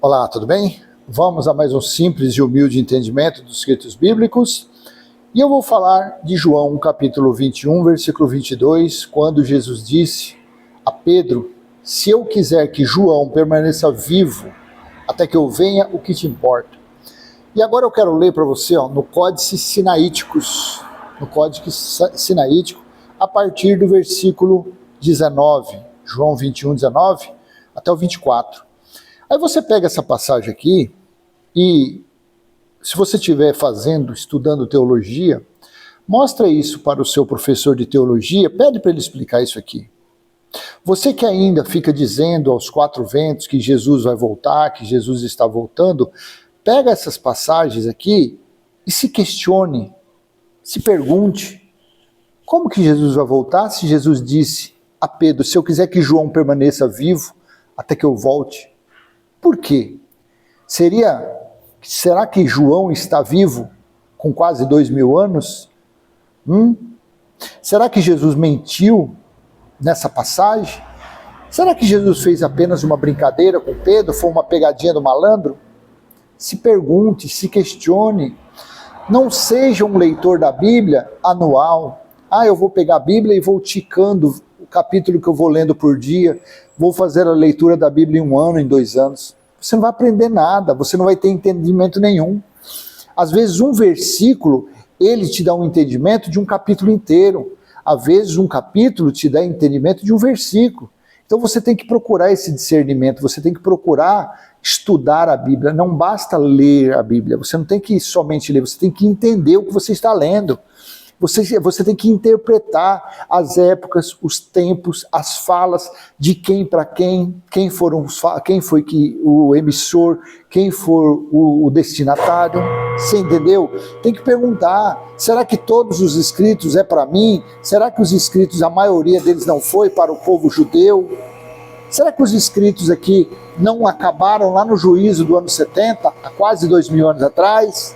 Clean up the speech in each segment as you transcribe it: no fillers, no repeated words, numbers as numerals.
Olá, tudo bem? Vamos a mais um simples e humilde entendimento dos escritos bíblicos. E eu vou falar de João, capítulo 21, versículo 22, quando Jesus disse a Pedro: se eu quiser que João permaneça vivo até que eu venha, o que te importa? E agora eu quero ler para você no Códice Sinaíticos, a partir do versículo 19, João 21, 19, até o 24. Aí você pega essa passagem aqui e, se você estiver estudando teologia, mostra isso para o seu professor de teologia, pede para ele explicar isso aqui. Você que ainda fica dizendo aos quatro ventos que Jesus vai voltar, que Jesus está voltando, pega essas passagens aqui e se questione, se pergunte, como que Jesus vai voltar se Jesus disse a Pedro, se eu quiser que João permaneça vivo até que eu volte? Por quê? Será que João está vivo com quase 2000 anos? Será que Jesus mentiu nessa passagem? Será que Jesus fez apenas uma brincadeira com Pedro? Foi uma pegadinha do malandro? Se pergunte, se questione. Não seja um leitor da Bíblia anual. Eu vou pegar a Bíblia e vou ticando o capítulo que eu vou lendo por dia. Vou fazer a leitura da Bíblia em 1 ano, em 2 anos. Você não vai aprender nada, você não vai ter entendimento nenhum. Às vezes um versículo, ele te dá um entendimento de um capítulo inteiro. Às vezes um capítulo te dá entendimento de um versículo. Então você tem que procurar esse discernimento, você tem que procurar estudar a Bíblia. Não basta ler a Bíblia, você não tem que somente ler, você tem que entender o que você está lendo. Você tem que interpretar as épocas, os tempos, as falas de quem para quem foi que o emissor, quem for o destinatário. Você entendeu? Tem que perguntar, será que todos os escritos é para mim? Será que os escritos, a maioria deles não foi para o povo judeu? Será que os escritos aqui não acabaram lá no juízo do ano 70, há quase 2000 anos atrás?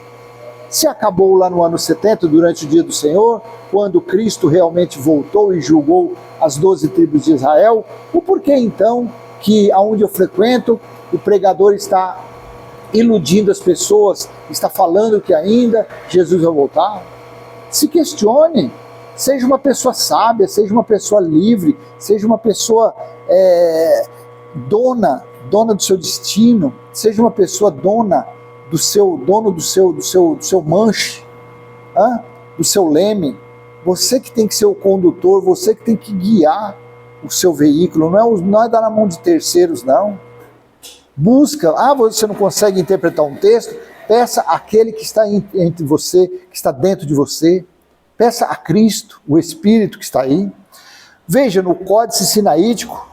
Se acabou lá no ano 70, durante o dia do Senhor, quando Cristo realmente voltou e julgou as 12 tribos de Israel, o porquê então que aonde eu frequento, o pregador está iludindo as pessoas, está falando que ainda Jesus vai voltar? Se questione, seja uma pessoa sábia, seja uma pessoa livre, seja uma pessoa dona do seu destino, seja uma pessoa dono do seu manche, do seu leme. Você que tem que ser o condutor, você que tem que guiar o seu veículo, não é dar na mão de terceiros, não. Busca, você não consegue interpretar um texto, peça àquele que está entre você, que está dentro de você, peça a Cristo, o Espírito que está aí. Veja, no Códice Sinaítico,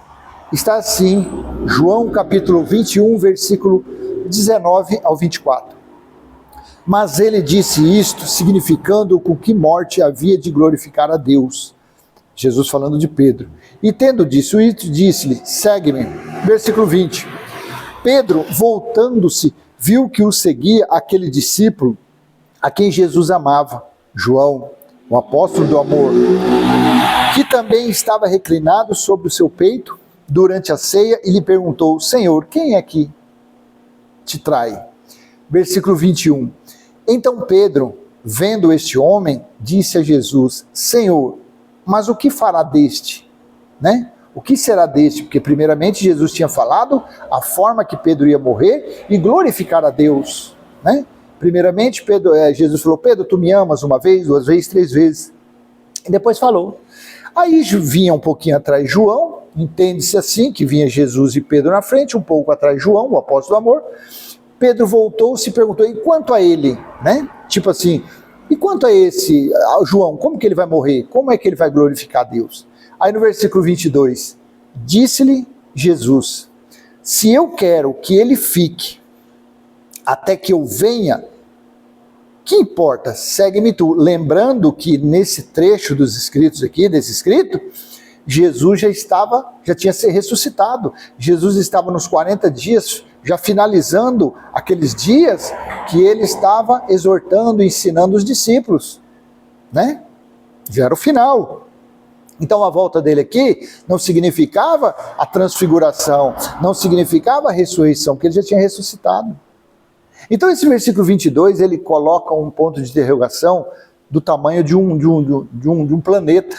está assim, João capítulo 21, versículo 19 ao 24. Mas ele disse isto, significando com que morte havia de glorificar a Deus. Jesus falando de Pedro. E tendo dito isso, disse-lhe, segue-me. Versículo 20. Pedro, voltando-se, viu que o seguia aquele discípulo a quem Jesus amava, João, o apóstolo do amor, que também estava reclinado sobre o seu peito durante a ceia, e lhe perguntou, Senhor, quem é que te trai? Versículo 21. Então Pedro, vendo este homem, disse a Jesus, Senhor, mas o que fará deste? O que será deste? Porque primeiramente Jesus tinha falado a forma que Pedro ia morrer e glorificar a Deus. Primeiramente Jesus falou, Pedro, tu me amas 1 vez, 2 vezes, 3 vezes. E depois falou. Aí vinha um pouquinho atrás João, entende-se assim, que vinha Jesus e Pedro na frente, um pouco atrás João, o apóstolo do amor. Pedro voltou, se perguntou, e quanto a ele? Tipo assim, e quanto a esse João, como que ele vai morrer? Como é que ele vai glorificar a Deus? Aí no versículo 22, disse-lhe Jesus, se eu quero que ele fique até que eu venha, que importa? Segue-me tu. Lembrando que nesse trecho dos escritos aqui, desse escrito, Jesus já tinha se ressuscitado. Jesus estava nos 40 dias, já finalizando aqueles dias que ele estava exortando, ensinando os discípulos. Já era o final. Então a volta dele aqui não significava a transfiguração, não significava a ressurreição, porque ele já tinha ressuscitado. Então esse versículo 22, ele coloca um ponto de interrogação do tamanho de um planeta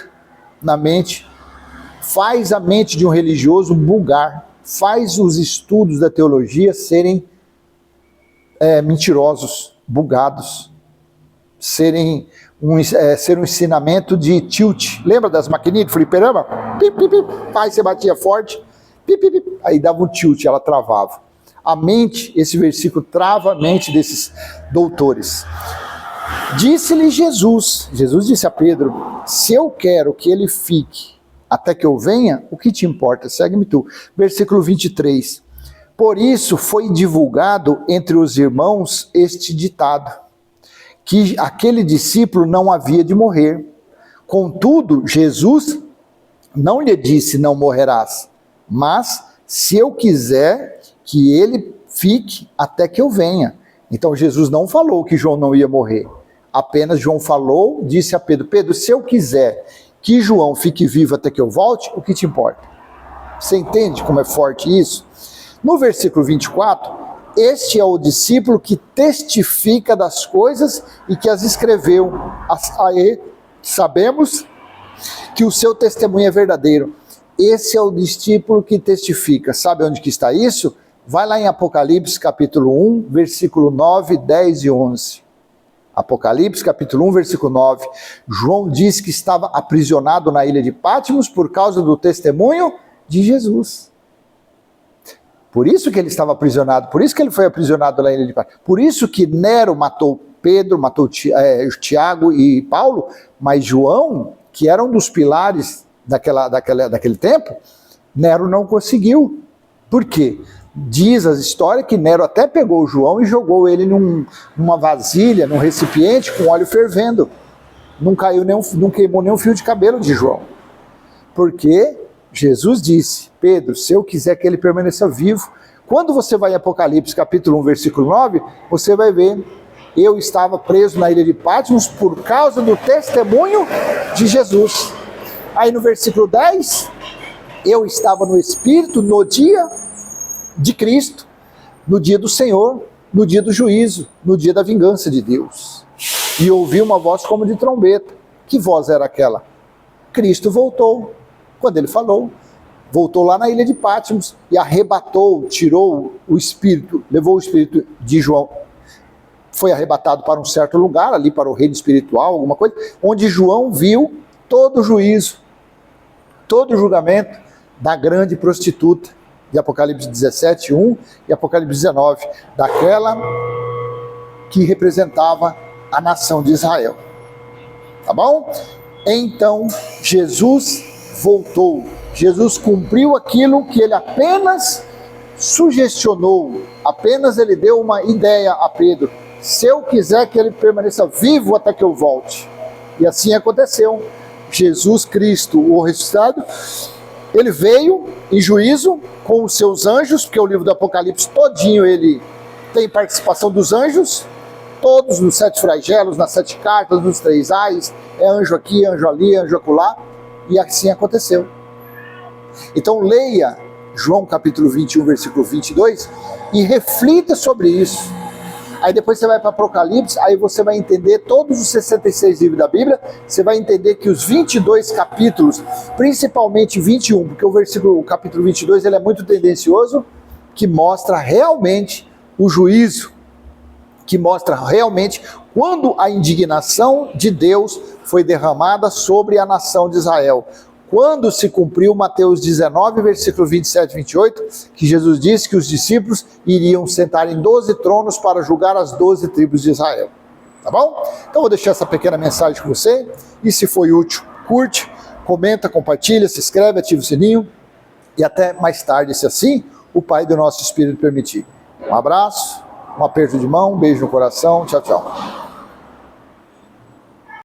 na mente, faz a mente de um religioso bugar, faz os estudos da teologia serem mentirosos, bugados, ser um ensinamento de tilt. Lembra das maquininhas de fliperama? Pip, pip, pip. Aí você batia forte, pip, pip, pip. Aí dava um tilt, ela travava. A mente, esse versículo trava a mente desses doutores. Disse-lhe Jesus disse a Pedro, se eu quero que ele fique até que eu venha, o que te importa? Segue-me tu. Versículo 23. Por isso foi divulgado entre os irmãos este ditado, que aquele discípulo não havia de morrer. Contudo, Jesus não lhe disse, não morrerás, mas se eu quiser que ele fique até que eu venha. Então Jesus não falou que João não ia morrer, apenas João falou, disse a Pedro, Pedro, se eu quiser que João fique vivo até que eu volte, o que te importa? Você entende como é forte isso? No versículo 24, este é o discípulo que testifica das coisas e que as escreveu. Aí sabemos que o seu testemunho é verdadeiro. Esse é o discípulo que testifica. Sabe onde que está isso? Vai lá em Apocalipse capítulo 1, versículo 9, 10 e 11. Apocalipse capítulo 1, versículo 9. João diz que estava aprisionado na ilha de Patmos por causa do testemunho de Jesus. Por isso que ele estava aprisionado, por isso que ele foi aprisionado na ilha de Patmos. Por isso que Nero matou Pedro, matou Tiago e Paulo, mas João, que era um dos pilares daquele tempo, Nero não conseguiu. Por quê? Diz as histórias que Nero até pegou o João e jogou ele numa vasilha, num recipiente com óleo fervendo. Não queimou nenhum fio de cabelo de João. Porque Jesus disse, Pedro, se eu quiser que ele permaneça vivo, quando você vai em Apocalipse capítulo 1, versículo 9, você vai ver, eu estava preso na ilha de Patmos por causa do testemunho de Jesus. Aí no versículo 10, eu estava no Espírito no dia de Cristo, no dia do Senhor, no dia do juízo, no dia da vingança de Deus. E ouvi uma voz como de trombeta. Que voz era aquela? Cristo voltou. Quando ele falou, voltou lá na ilha de Patmos e arrebatou, tirou o espírito, levou o espírito de João, foi arrebatado para um certo lugar, ali para o reino espiritual, alguma coisa, onde João viu todo o juízo, todo o julgamento da grande prostituta, de Apocalipse 17, 1 e Apocalipse 19, daquela que representava a nação de Israel. Tá bom? Então, Jesus voltou. Jesus cumpriu aquilo que ele apenas sugestionou, apenas ele deu uma ideia a Pedro. Se eu quiser que ele permaneça vivo até que eu volte. E assim aconteceu. Jesus Cristo, o ressuscitado, ele veio em juízo com os seus anjos, porque o livro do Apocalipse todinho ele tem participação dos anjos, todos nos 7 flagelos, nas 7 cartas, nos 3 ais, é anjo aqui, anjo ali, anjo acolá, e assim aconteceu. Então leia João capítulo 21, versículo 22, e reflita sobre isso. Aí depois você vai para Apocalipse, aí você vai entender todos os 66 livros da Bíblia, você vai entender que os 22 capítulos, principalmente 21, porque o capítulo 22 ele é muito tendencioso, que mostra realmente o juízo, que mostra realmente quando a indignação de Deus foi derramada sobre a nação de Israel. Quando se cumpriu Mateus 19, versículo 27 e 28, que Jesus disse que os discípulos iriam sentar em 12 tronos para julgar as 12 tribos de Israel. Tá bom? Então vou deixar essa pequena mensagem com você, e se foi útil, curte, comenta, compartilha, se inscreve, ativa o sininho, e até mais tarde, se assim o Pai do nosso Espírito permitir. Um abraço, um aperto de mão, um beijo no coração, tchau, tchau.